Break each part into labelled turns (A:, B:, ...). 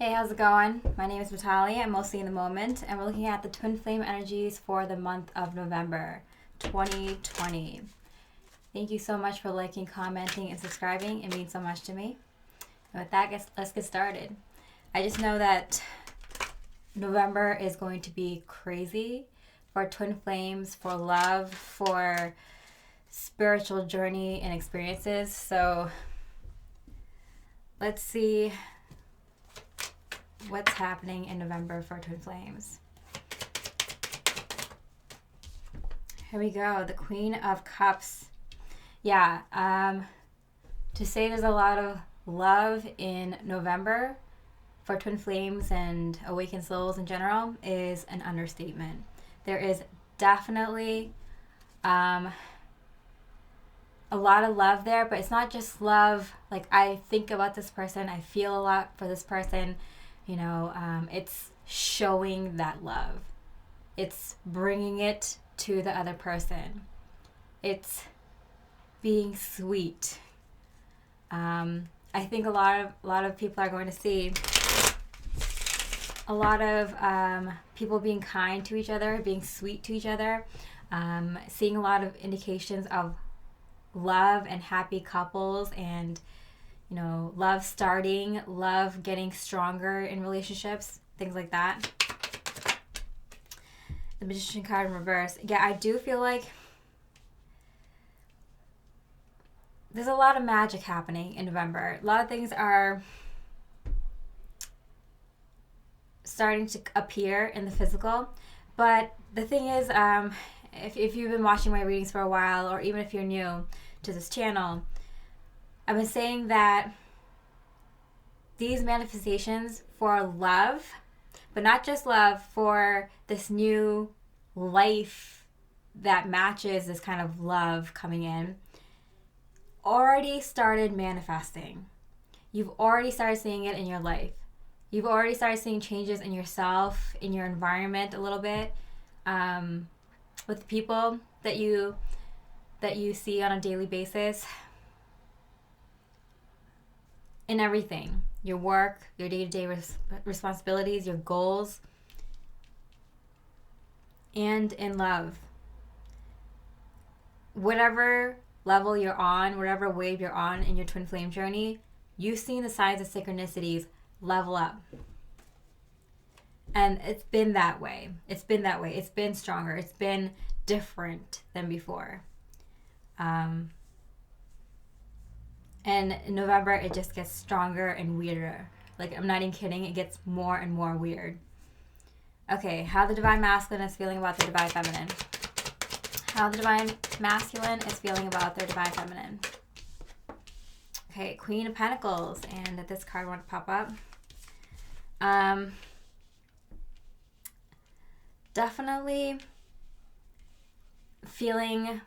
A: Hey, how's it going? My name is Vitali. I'm mostly in the moment, and we're looking at the twin flame energies for the month of November 2020. Thank you so much for liking, commenting, and subscribing. It means so much to me. And with that, let's get started. I just know that November is going to be crazy for twin flames, for love, for spiritual journey and experiences. So let's see what's happening in November for twin flames. Here we go, the Queen of Cups. Yeah, to say there's a lot of love in November for twin flames and awakened souls in general is an understatement. There is definitely a lot of love there, but it's not just love like I think about this person, I feel a lot for this person. It's showing that love. It's bringing it to the other person. It's being sweet. I think a lot of people are going to see a lot of people being kind to each other, being sweet to each other, seeing a lot of indications of love and happy couples and love starting, love getting stronger in relationships, things like that. The Magician card in reverse. Yeah, I do feel like there's a lot of magic happening in November. A lot of things are starting to appear in the physical. But the thing is, if you've been watching my readings for a while, or even if you're new to this channel, I've been saying that these manifestations for love, but not just love, for this new life that matches this kind of love coming in, already started manifesting. You've already started seeing it in your life. You've already started seeing changes in yourself, in your environment a little bit, with the people that you see on a daily basis. In everything, your work, your day-to-day responsibilities, your goals, and in love. Whatever level you're on, whatever wave you're on in your twin flame journey, you've seen the signs of synchronicities level up. And it's been that way. It's been stronger. It's been different than before. And in November, it just gets stronger and weirder. Like, I'm not even kidding. It gets more and more weird. Okay, how the Divine Masculine is feeling about the Divine Feminine. How the Divine Masculine is feeling about their Divine Feminine. Okay, Queen of Pentacles. And this card won't pop up. Definitely feeling...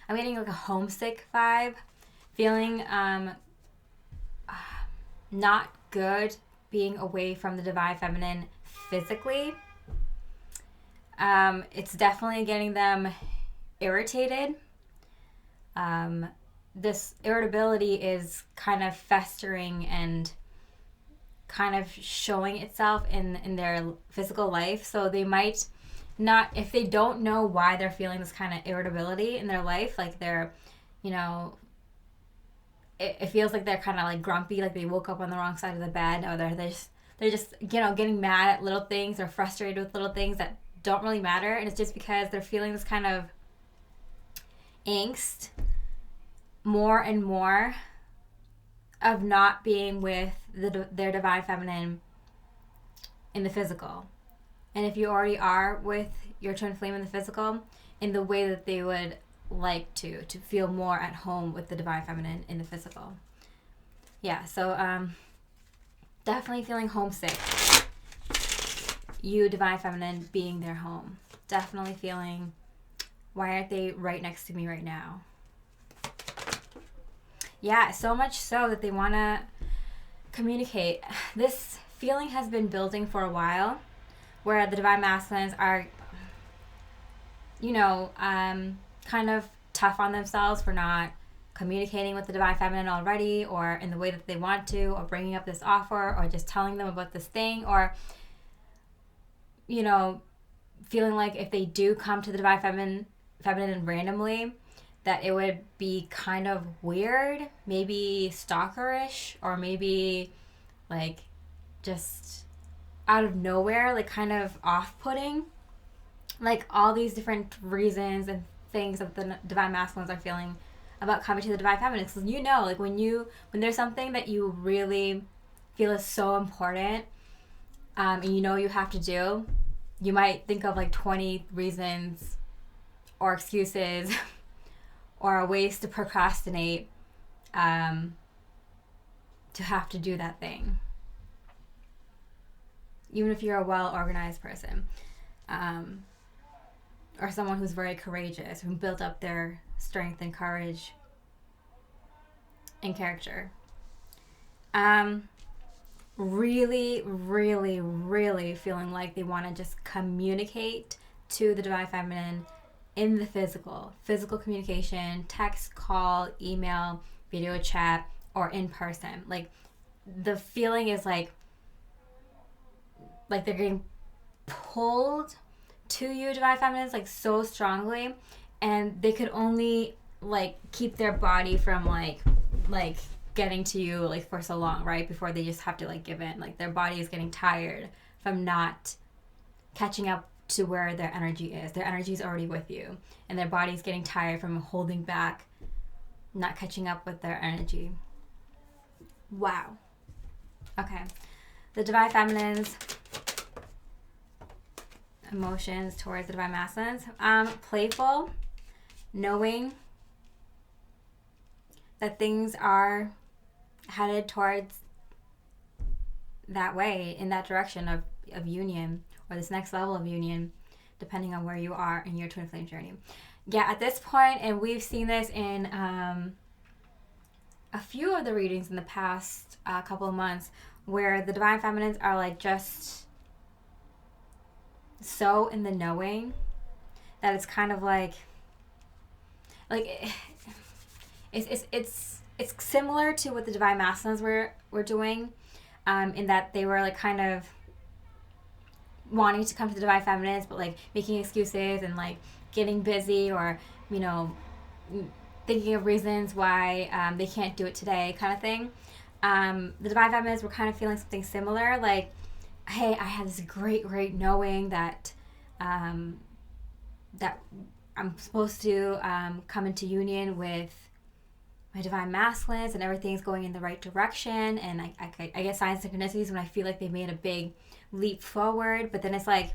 A: I'm getting like a homesick vibe. Feeling not good being away from the Divine Feminine physically. It's definitely getting them irritated. This irritability is kind of festering and kind of showing itself in their physical life. So they might not, if they don't know why they're feeling this kind of irritability in their life, like they're, it feels like they're kind of like grumpy, like they woke up on the wrong side of the bed, or they're just getting mad at little things or frustrated with little things that don't really matter, and it's just because they're feeling this kind of angst more and more of not being with their Divine Feminine in the physical. And if you already are with your twin flame in the physical, in the way that they would like to feel more at home with the Divine Feminine in the physical. Yeah, so definitely feeling homesick. You, Divine Feminine, being their home. Definitely feeling, why aren't they right next to me right now? Yeah, so much so that they want to communicate. This feeling has been building for a while, where the Divine Masculines are, kind of tough on themselves for not communicating with the divine feminine already, or in the way that they want to, or bringing up this offer, or just telling them about this thing, or, you know, feeling like if they do come to the divine feminine randomly, that it would be kind of weird, maybe stalkerish, or maybe like just out of nowhere, like kind of off-putting. Like all these different reasons and things that the divine masculines are feeling about coming to the divine feminine. So you know, like when there's something that you really feel is so important, and you know you have to do, you might think of like 20 reasons or excuses or ways to procrastinate to have to do that thing. Even if you're a well-organized person, or someone who's very courageous, who built up their strength and courage and character. Really, really, really feeling like they want to just communicate to the divine feminine in the physical communication, text, call, email, video chat, or in person. Like the feeling is like they're getting pulled to you, divine feminines, like so strongly, and they could only like keep their body from like getting to you like for so long, right, before they just have to like give in. Like their body is getting tired from not catching up to where their energy is. Their energy is already with you, and their body is getting tired from holding back, not catching up with their energy. Wow. Okay. The divine feminines emotions towards the divine masculines. Playful, knowing that things are headed towards that way, in that direction of union, or this next level of union, depending on where you are in your twin flame journey. Yeah, at this point, and we've seen this in a few of the readings in the past couple of months, where the divine feminines are like just so in the knowing that it's kind of like it's similar to what the divine masculines were doing, in that they were like kind of wanting to come to the divine feminines, but like making excuses and like getting busy, or you know, thinking of reasons why they can't do it today, kind of thing. The divine feminines were kind of feeling something similar, like, hey, I have this great knowing that that I'm supposed to come into union with my divine masculines, and everything's going in the right direction, and I get signs and synchronicities when I feel like they made a big leap forward, but then it's like,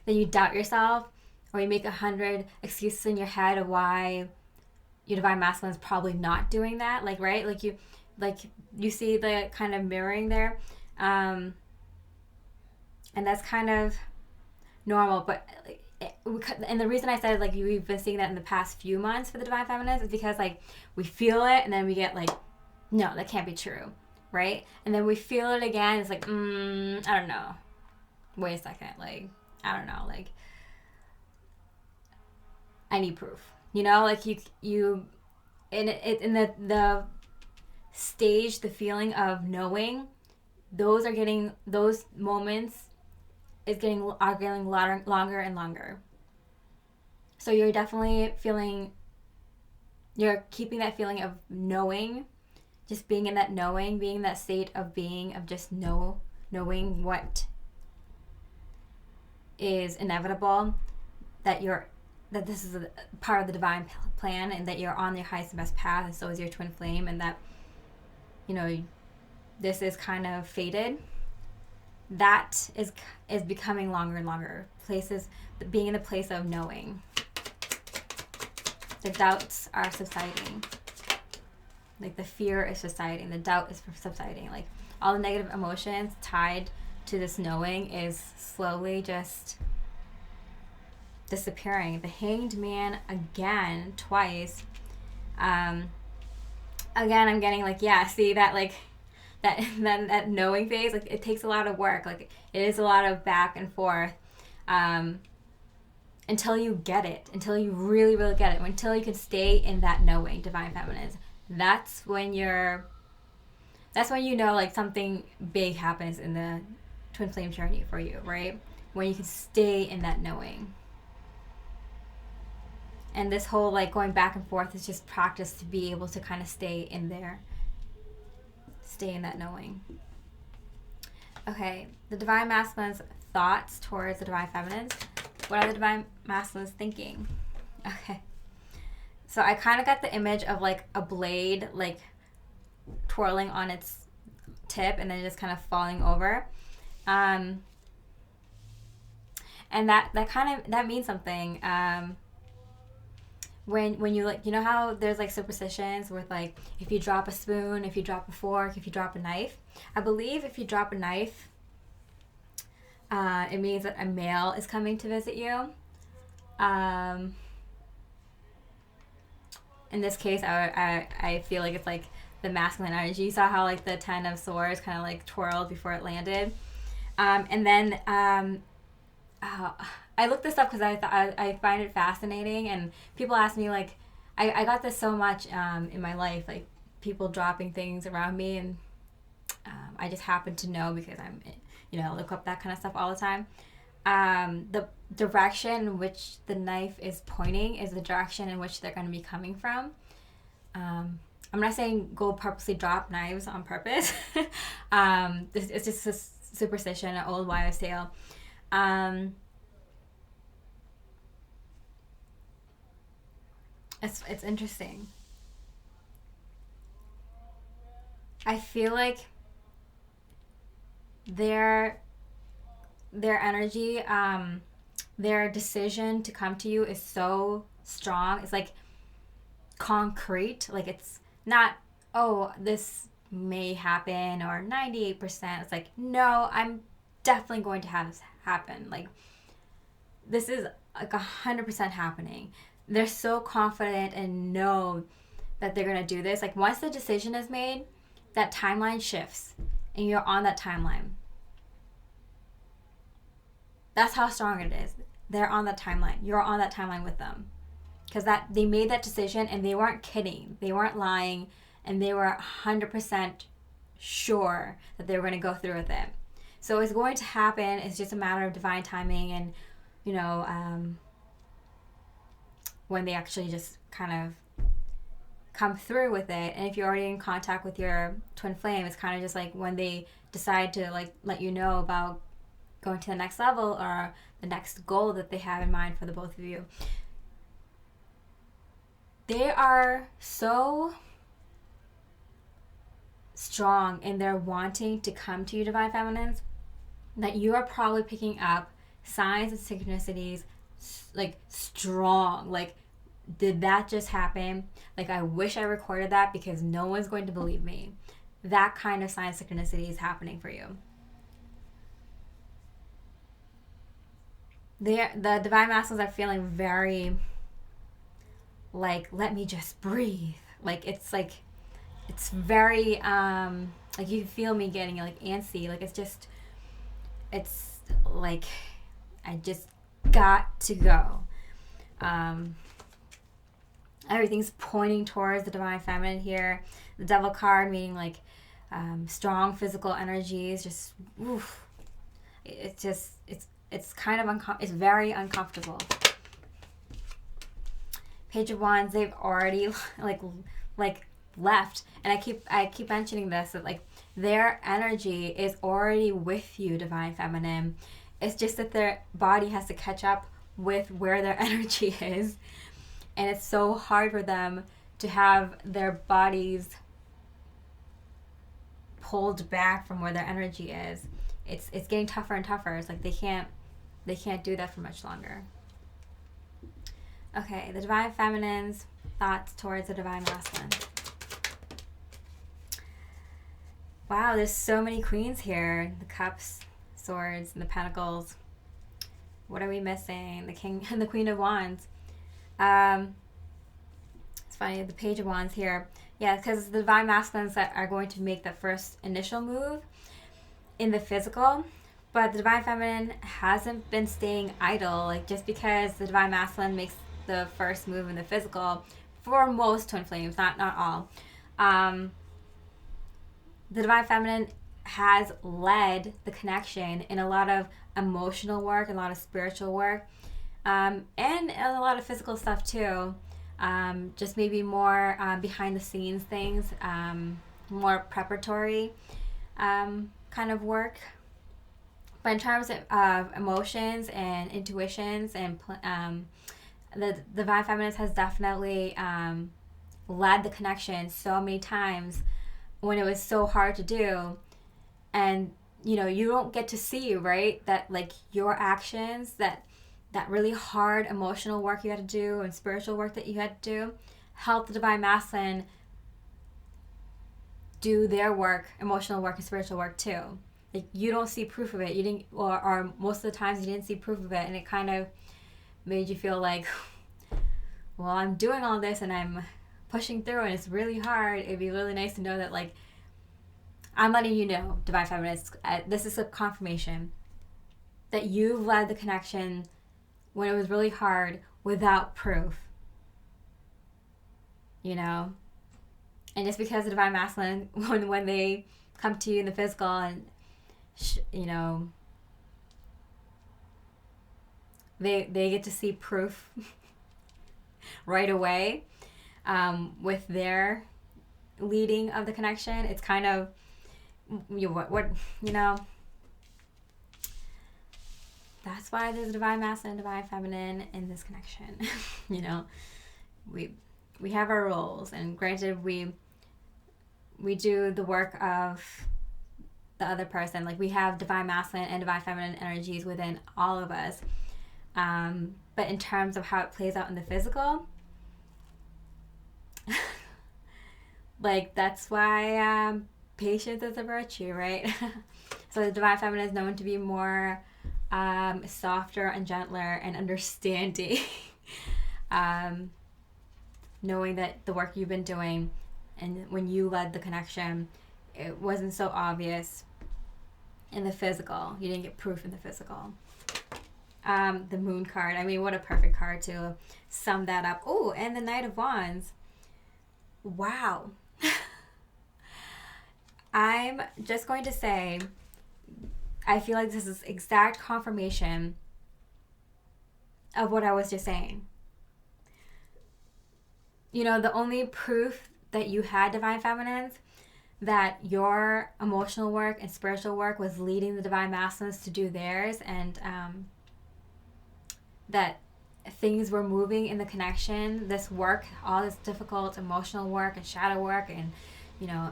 A: then you doubt yourself, or you make 100 excuses in your head of why your divine masculine is probably not doing that, like, right? Like you see the kind of mirroring there, and that's kind of normal, but and the reason I said like we've been seeing that in the past few months for the divine feminines is because like we feel it, and then we get like, no, that can't be true, right? And then we feel it again, it's like, I don't know, wait a second, like, I don't know, like, I need proof, you know, like you in the stage, the feeling of knowing, those moments are getting longer and longer. So you're definitely you're keeping that feeling of knowing, just being in that knowing, being in that state of being, of just knowing what is inevitable, that this is a part of the divine plan, and that you're on your highest and best path, and so is your twin flame, and that, you know, this is kind of fated. That is becoming longer and longer. Being in the place of knowing. The doubts are subsiding. Like the fear is subsiding. The doubt is subsiding. Like all the negative emotions tied to this knowing is slowly just disappearing. The Hanged Man again, twice. Again, I'm getting like, yeah, see that like, that knowing phase, like it takes a lot of work, like it is a lot of back and forth, and until you get it, until you really, really get it, until you can stay in that knowing, divine feminines. That's when you know like something big happens in the twin flame journey for you, right? When you can stay in that knowing. And this whole like going back and forth is just practice to be able to kind of stay in there, stay in that knowing. Okay, the divine masculines' thoughts towards the divine feminines. What are the divine masculines thinking? Okay, so I kind of got the image of like a blade like twirling on its tip and then just kind of falling over, and that means something. When you like, you know how there's like superstitions with like if you drop a spoon, if you drop a fork, if you drop a knife. I believe if you drop a knife, it means that a male is coming to visit you. In this case, I feel like it's like the masculine energy. You saw how like the 10 of swords kind of like twirled before it landed. And then I looked this up because I find it fascinating, and people ask me like, I got this so much in my life, like people dropping things around me, and I just happen to know because I'm, look up that kind of stuff all the time. The direction in which the knife is pointing is the direction in which they're going to be coming from. I'm not saying go purposely drop knives on purpose. It's just a superstition, an old wives' tale. It's interesting. I feel like their energy, their decision to come to you is so strong. It's like concrete. Like it's not, oh, this may happen, or 98%. It's like, no, I'm definitely going to have this happen. Like this is like 100% happening. They're so confident and know that they're going to do this. Like once the decision is made, that timeline shifts and you're on that timeline. That's how strong it is. They're on that timeline. You're on that timeline with them. Because that they made that decision and they weren't kidding. They weren't lying, and they were 100% sure that they were going to go through with it. So it's going to happen. It's just a matter of divine timing and, when they actually just kind of come through with it. And if you're already in contact with your twin flame, it's kind of just like when they decide to like let you know about going to the next level or the next goal that they have in mind for the both of you. They are so strong in their wanting to come to you, divine feminines, that you are probably picking up signs and synchronicities like strong. Like, did that just happen? Like, I wish I recorded that because no one's going to believe me. That kind of sign synchronicity is happening for you. The divine masculines are feeling very like, let me just breathe. Like it's very like you feel me getting like antsy. Like it's like I just got to go. Everything's pointing towards the divine feminine here. The devil card meaning like strong physical energies. Just oof. It's kind of it's very uncomfortable. Page of Wands, they've already like left, and I keep mentioning this, that like their energy is already with you, divine feminine. It's just that their body has to catch up with where their energy is, and it's so hard for them to have their bodies pulled back from where their energy is. It's getting tougher and tougher. It's like they can't do that for much longer. Okay, the divine feminine's thoughts towards the divine masculine. Wow, there's so many queens here. The cups, swords, and the pentacles. What are we missing? The king and the queen of wands. It's funny, the page of wands here. Yeah, because the divine masculines that are going to make the first initial move in the physical, But the divine feminine hasn't been staying idle. Like, just because the divine masculine makes the first move in the physical, for most twin flames, not all, um, the divine feminine has led the connection in a lot of emotional work, a lot of spiritual work, and a lot of physical stuff too. Just maybe more behind the scenes things, more preparatory kind of work. But in terms of emotions and intuitions and the divine feminine has definitely led the connection so many times when it was so hard to do. And you don't get to see, right, that like your actions, that really hard emotional work you had to do and spiritual work that you had to do, help the divine masculine do their work, emotional work and spiritual work too. Like, you don't see proof of it. You didn't, or most of the times you didn't see proof of it, and it kind of made you feel like, well, I'm doing all this and I'm pushing through and it's really hard. It'd be really nice to know that, like, I'm letting you know, divine feminists, this is a confirmation that you've led the connection when it was really hard without proof. And just because the divine masculine, when they come to you in the physical and they get to see proof right away with their leading of the connection, it's kind of that's why there's a divine masculine and divine feminine in this connection. We have our roles, and granted, we do the work of the other person. Like, we have divine masculine and divine feminine energies within all of us. But in terms of how it plays out in the physical, like, that's why patience is a virtue, right? So the divine feminine is known to be more softer and gentler and understanding. Knowing that the work you've been doing, and when you led the connection, it wasn't so obvious in the physical. You didn't get proof in the physical. The Moon card. I mean, what a perfect card to sum that up. Oh, and the Knight of Wands. Wow. I'm just going to say, I feel like this is exact confirmation of what I was just saying. The only proof that you had, divine feminines, that your emotional work and spiritual work was leading the divine masculines to do theirs, and that things were moving in the connection, this work, all this difficult emotional work and shadow work and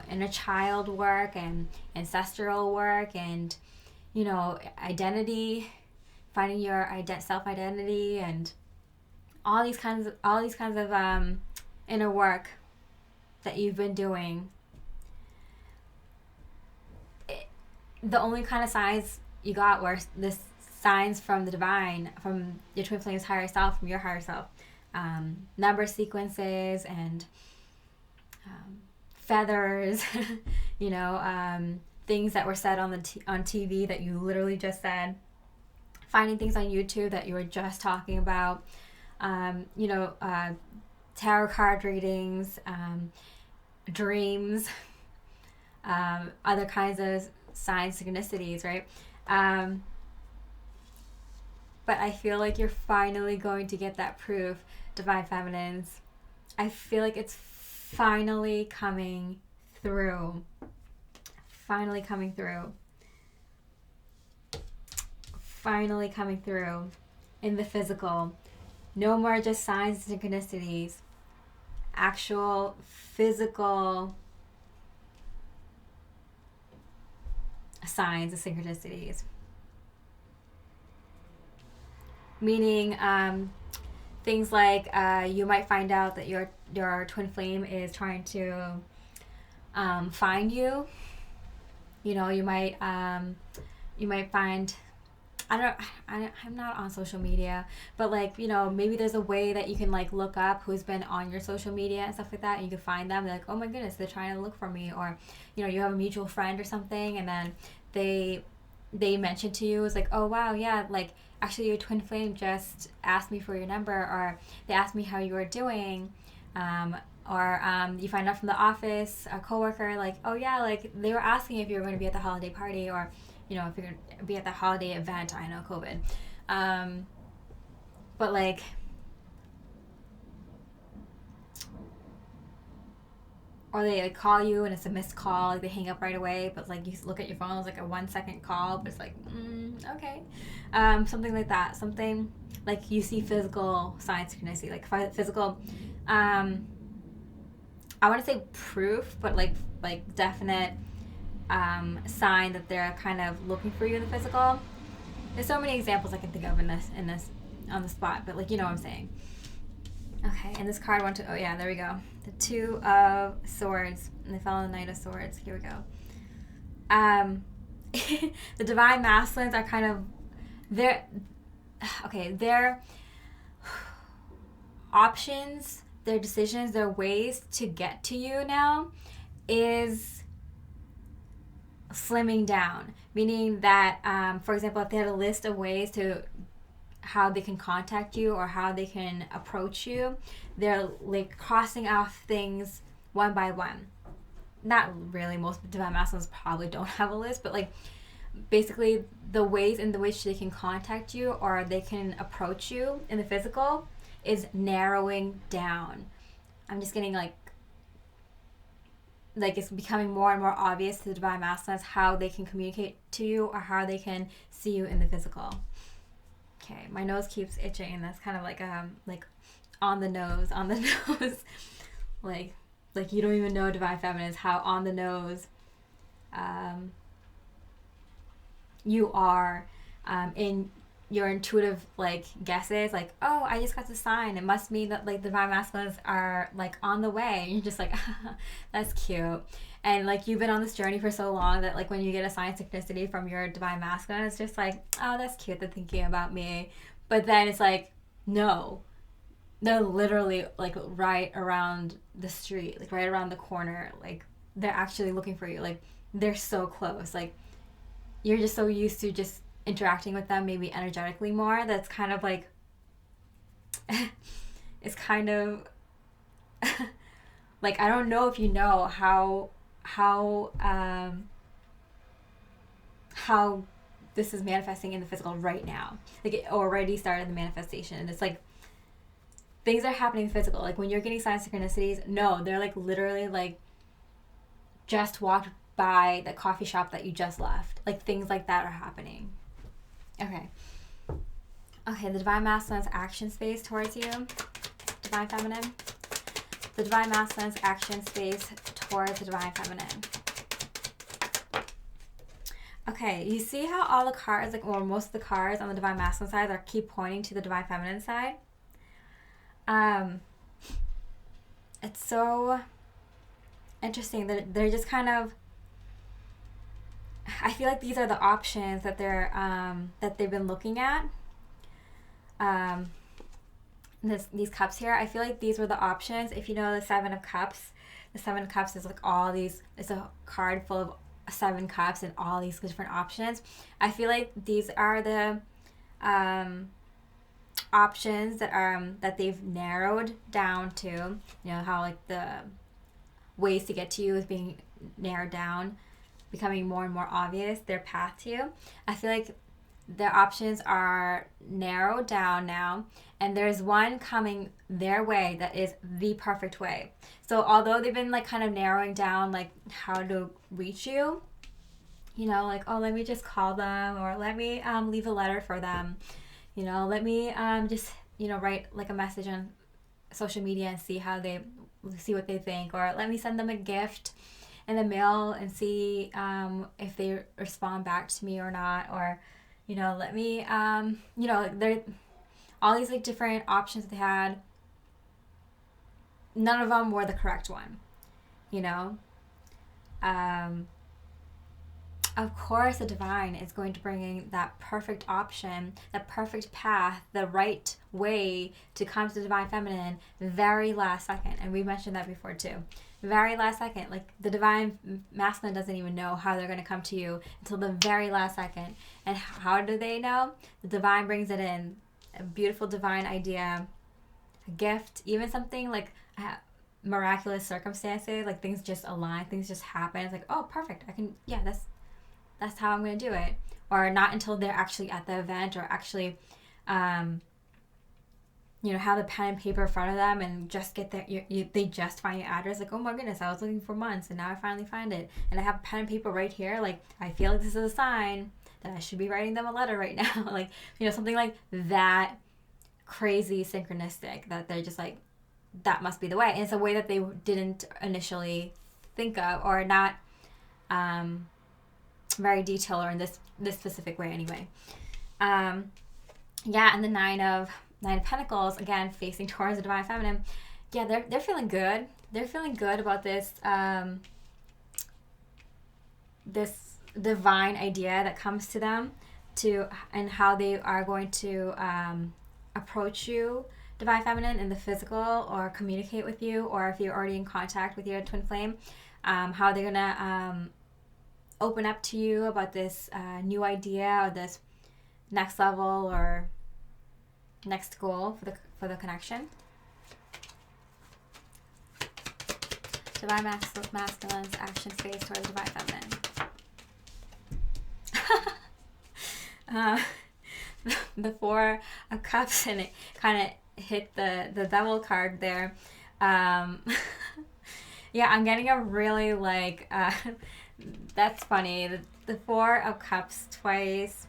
A: inner child work and ancestral work and identity, finding your self-identity, and all these kinds of inner work that you've been doing. The only kind of signs you got were this signs from the divine, from your twin flame's higher self, from your higher self, number sequences and feathers, things that were said on TV that you literally just said, finding things on YouTube that you were just talking about, tarot card readings, dreams, other kinds of signs, synchronicities, right? But I feel like you're finally going to get that proof, divine feminines. I feel like it's finally coming through. Finally coming through. Finally coming through in the physical. No more just signs and synchronicities. Actual physical signs and synchronicities. Meaning things like you might find out that your twin flame is trying to find you. You might find, I'm not on social media, but maybe there's a way that you can look up who's been on your social media and stuff like that, and you can find them. They're like, oh my goodness, they're trying to look for me. Or you have a mutual friend or something, and then they they mentioned to you is like, oh wow, yeah, like actually your twin flame just asked me for your number, or they asked me how you were doing, or you find out from the office, a coworker, like, oh yeah, like they were asking if you were going to be at the holiday party, or if you're going to be at the holiday event. I know COVID, but like, or they like call you and it's a missed call, like they hang up right away, but like you look at your phone, it's like a 1 second call, but it's like, okay, something like that, something like you see physical signs of synchronicity, like physical, I want to say proof, but like definite sign that they're kind of looking for you in the physical. There's so many examples I can think of in this on the spot, but like, you know what I'm saying. Okay, and this card oh yeah, there we go. The Two of Swords, and they fell on the Knight of Swords. Here we go. The Divine Masculines are kind of, their options, their decisions, their ways to get to you now is slimming down. Meaning that, for example, if they had a list of ways to how they can contact you or how they can approach you, they're like crossing off things one by one. Not really, most Divine Masculines probably don't have a list, but like basically the ways in which they can contact you or they can approach you in the physical is narrowing down. I'm just getting like it's becoming more and more obvious to the Divine Masculines how they can communicate to you or how they can see you in the physical. Okay, my nose keeps itching, and that's kind of like on the nose, like you don't even know, Divine Feminines, how on the nose you are in your intuitive like guesses, like, oh, I just got the sign, it must mean that like the Divine Masculines are like on the way, and you're just like, that's cute. And like you've been on this journey for so long that like when you get a sign of synchronicity from your Divine Masculine, it's just like, oh, that's cute, they're thinking about me. But then it's like, no, they're literally like right around the street, like right around the corner, like they're actually looking for you, like they're so close, like you're just so used to just interacting with them maybe energetically more, that's kind of like it's kind of like, I don't know if you know how this is manifesting in the physical right now. Like it already started the manifestation, and it's like things are happening physical. Like when you're getting sign synchronicities, no, they're like literally like just walked by the coffee shop that you just left. Like things like that are happening. Okay, the Divine Masculine's action space towards you. Divine Feminine. The Divine Masculine's action space towards the Divine Feminine. Okay, you see how all the cards, like, or most of the cards on the Divine Masculine side are keep pointing to the Divine Feminine side? It's so interesting that they're just kind of, I feel like these are the options that they're that they've been looking at. These cups here, I feel like these were the options. If you know the Seven of Cups, the Seven of Cups is like all these, it's a card full of 7 cups and all these different options. I feel like these are the options that they've narrowed down to. You know how like the ways to get to you is being narrowed down, becoming more and more obvious, their path to you. I feel like their options are narrowed down now, and there's one coming their way that is the perfect way. So although they've been like kind of narrowing down like how to reach you, you know, like, oh, let me just call them, or let me leave a letter for them, you know, let me just, you know, write like a message on social media and see what they think, or let me send them a gift in the mail and see if they respond back to me or not, or, you know, let me you know, there all these like different options they had. None of them were the correct one, you know. Of course, the divine is going to bring in that perfect option, that perfect path, the right way to come to the Divine Feminine the very last second. And we mentioned that before too. very last second. Like the divine masculine doesn't even know how they're going to come to you until the very last second. And how do they know? The divine brings it in. A beautiful divine idea, a gift, even something like miraculous circumstances, like things just align, things just happen. It's like, oh, perfect. I can, yeah, that's how I'm going to do it. Or not until they're actually at the event or actually, have the pen and paper in front of them and just get there. They just find your address. Like, oh my goodness, I was looking for months and now I finally find it. And I have pen and paper right here. Like, I feel like this is a sign that I should be writing them a letter right now. Like, something like that crazy synchronistic that they're just like, that must be the way. And it's a way that they didn't initially think of, or not very detailed, or in this specific way anyway. And the Nine of Pentacles, again, facing towards the Divine Feminine. Yeah, they're feeling good. They're feeling good about this this divine idea that comes to them, and how they are going to approach you, Divine Feminine, in the physical, or communicate with you, or if you're already in contact with your twin flame, how they're gonna open up to you about this new idea, or this next level or next goal for the connection. Divine Masculine's action space towards Divine Feminine. The Four of Cups, and it kind of hit the Devil card there. Yeah, I'm getting a really that's funny. The Four of Cups twice.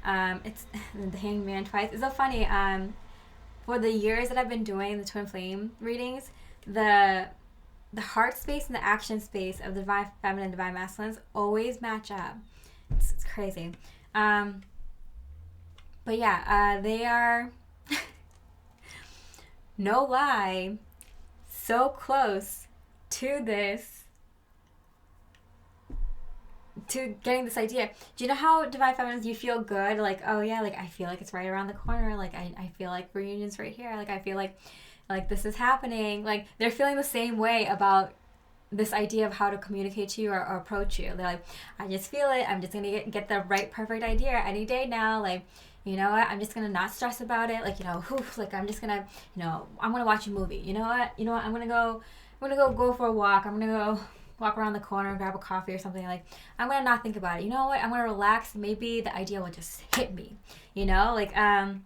A: It's the Hangman twice. It's so funny. For the years that I've been doing the twin flame readings, the heart space and the action space of the Divine Feminine and Divine Masculines always match up. It's crazy. But yeah, they are, no lie, so close to getting this idea. Do you know how Divine Feminines, you feel good? Like, oh yeah, like I feel like it's right around the corner. Like I feel like reunion's right here. Like I feel like this is happening. Like they're feeling the same way about this idea of how to communicate to you or approach you. They're like, I just feel it. I'm just going to get the right perfect idea any day now. Like, you know what? I'm just going to not stress about it. Like, like I'm just going to, I'm going to watch a movie. You know what? I'm going to go for a walk. I'm going to go walk around the corner and grab a coffee or something. Like, I'm going to not think about it. You know what? I'm going to relax. Maybe the idea will just hit me, kind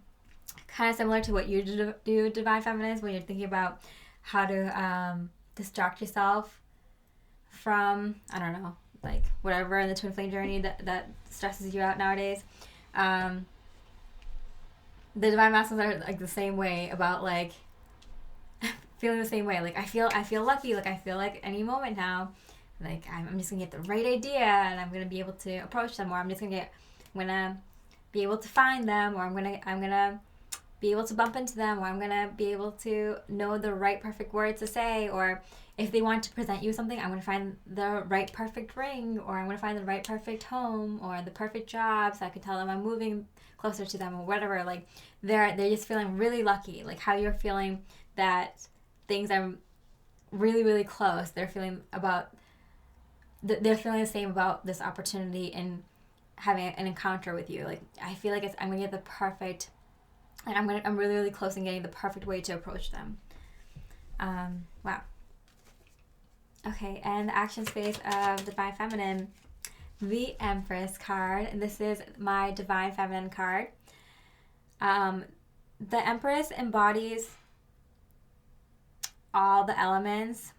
A: of similar to what you do, Divine Feminines, when you're thinking about how to distract yourself from, I don't know, like whatever in the twin flame journey that stresses you out nowadays. The Divine Masculines are like the same way about like feeling the same way. Like I feel lucky. Like I feel like any moment now, like I'm just gonna get the right idea and I'm gonna be able to approach them, or I'm gonna be able to find them, or I'm gonna be able to bump into them, or I'm gonna be able to know the right perfect words to say, or if they want to present you something, I'm gonna find the right perfect ring, or I'm gonna find the right perfect home, or the perfect job, so I can tell them I'm moving closer to them, or whatever. Like they're just feeling really lucky, like how you're feeling that things are really, really close. They're feeling the same about this opportunity and having an encounter with you. Like I feel like I'm gonna get the perfect, and I'm really, really close in getting the perfect way to approach them. Wow. Okay, and the action space of Divine Feminine, the Empress card, and this is my Divine Feminine card. The Empress embodies all the elements,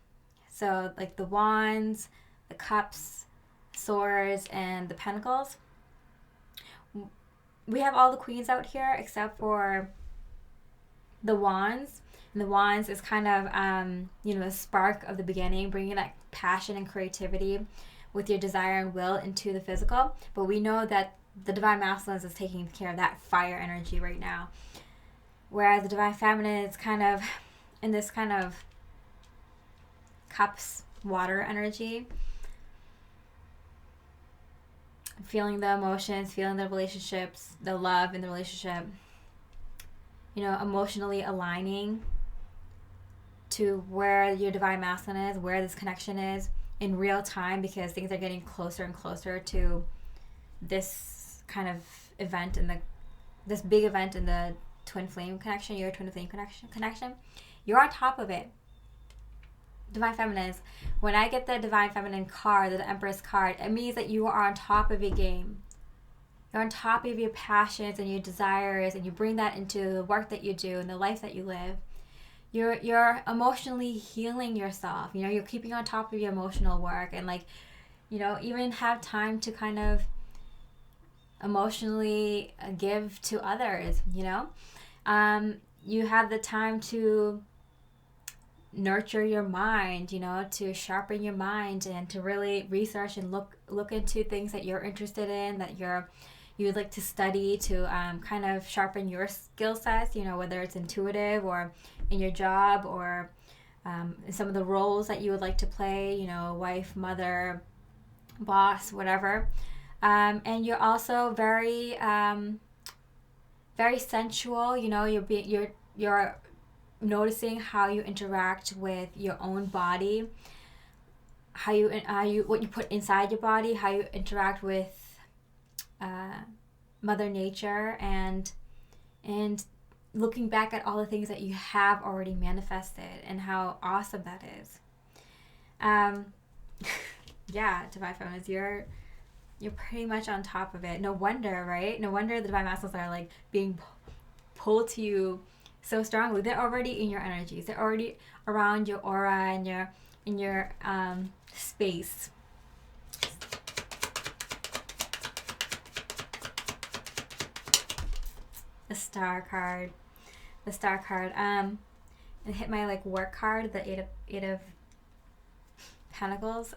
A: so like the wands, the cups, swords, and the pentacles. We have all the queens out here except for the wands. And the wands is kind of, the spark of the beginning, bringing that passion and creativity with your desire and will into the physical. But we know that the Divine Masculines is taking care of that fire energy right now. Whereas the Divine Feminine is kind of in this kind of cups, water energy. Feeling the emotions, feeling the relationships, the love in the relationship. Emotionally aligning to where your divine masculine is, where this connection is in real time, because things are getting closer and closer to this kind of event in this big event in the twin flame connection, your twin flame connection. You're on top of it. Divine Feminine is, when I get the Divine Feminine card, the Empress card, it means that you are on top of your game. You're on top of your passions and your desires, and you bring that into the work that you do and the life that you live. You're emotionally healing yourself. You know, you're keeping on top of your emotional work, and like, you know, even have time to kind of emotionally give to others, you know. You have the time to nurture your mind, you know, to sharpen your mind and to really research and look into things that you're interested in, that you would like to study, to kind of sharpen your skill sets, you know, whether it's intuitive or in your job, or some of the roles that you would like to play, you know, wife, mother, boss, whatever. And you're also very very sensual, you know. You're noticing how you interact with your own body, how you what you put inside your body, how you interact with Mother Nature, and looking back at all the things that you have already manifested and how awesome that is. Yeah, Divine Feminines, you're pretty much on top of it. No wonder, right? No wonder the Divine Masculines are like being pulled to you so strongly. They're already in your energies. They're already around your aura and in your space. The Star card. And hit my like work card, the eight of Pentacles.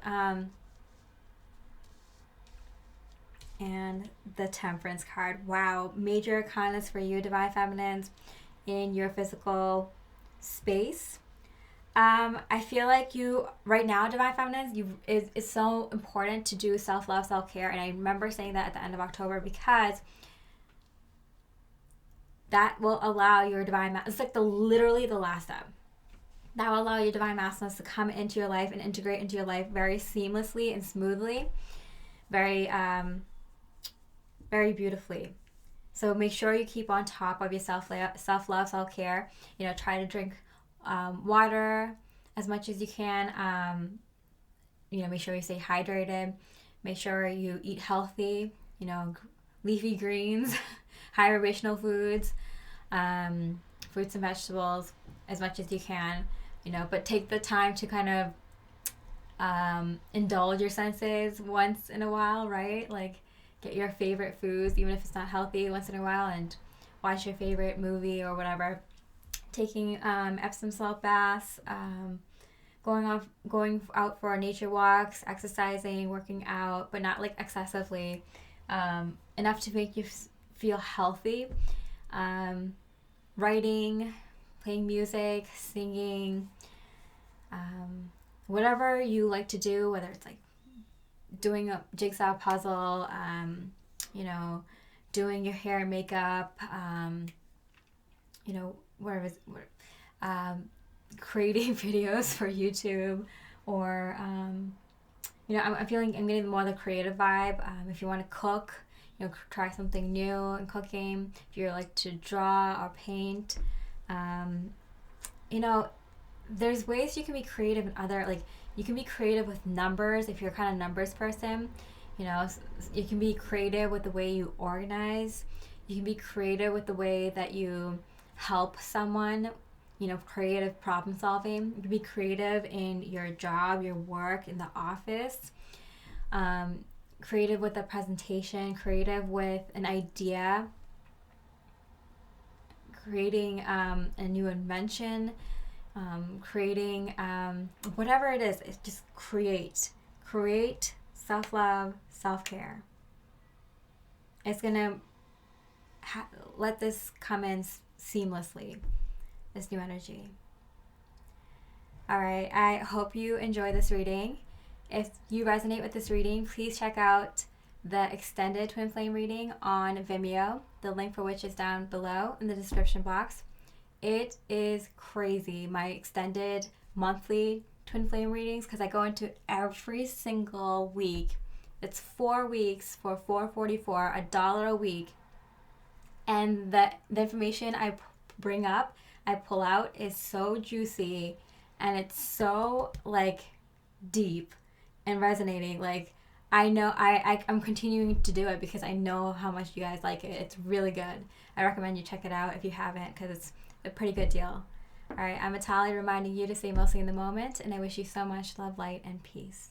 A: And the Temperance card. Wow, major arcanas for you, Divine Feminines, in your physical space. I feel like you right now, Divine Feminines, it's so important to do self-love, self-care, and I remember saying that at the end of October, because that will allow your divine, it's like literally the last step. That will allow your Divine Masculines to come into your life and integrate into your life very seamlessly and smoothly, very very beautifully. So make sure you keep on top of your self-love, self-care. You know, try to drink water as much as you can. You know, make sure you stay hydrated. Make sure you eat healthy, you know, leafy greens, high vibrational foods, fruits and vegetables as much as you can, you know, but take the time to kind of indulge your senses once in a while, right? Like, get your favorite foods, even if it's not healthy, once in a while, and watch your favorite movie or whatever. Taking Epsom salt baths, going out for nature walks, exercising, working out, but not like excessively, enough to make you feel healthy. Writing, playing music, singing, whatever you like to do, whether it's like doing a jigsaw puzzle, you know, doing your hair and makeup, you know, creating videos for YouTube, or you know, I'm feeling I'm getting more the creative vibe. If you want to cook, you know, try something new in cooking. If you like to draw or paint, you know, there's ways you can be creative in other, like, you can be creative with numbers if you're kind of numbers person. You know, you can be creative with the way you organize. You can be creative with the way that you help someone, you know, creative problem solving. You can be creative in your job, your work, in the office. Creative with a presentation, creative with an idea, creating a new invention, creating whatever it is. It's just create self-love, self-care. It's gonna let this come in seamlessly, this new energy. All right, I hope you enjoy this reading. If you resonate with this reading, please check out the extended Twin Flame reading on Vimeo, the link for which is down below in the description box. It is crazy. My extended monthly twin flame readings, because I go into every single week. It's 4 weeks for $4.44, $1 a week. And the information I bring up, I pull out, is so juicy, and it's so like deep and resonating. Like, I know I'm continuing to do it because I know how much you guys like it. It's really good. I recommend you check it out if you haven't, because it's a pretty good deal. All right, I'm Atali, reminding you to stay mostly in the moment, and I wish you so much love, light, and peace.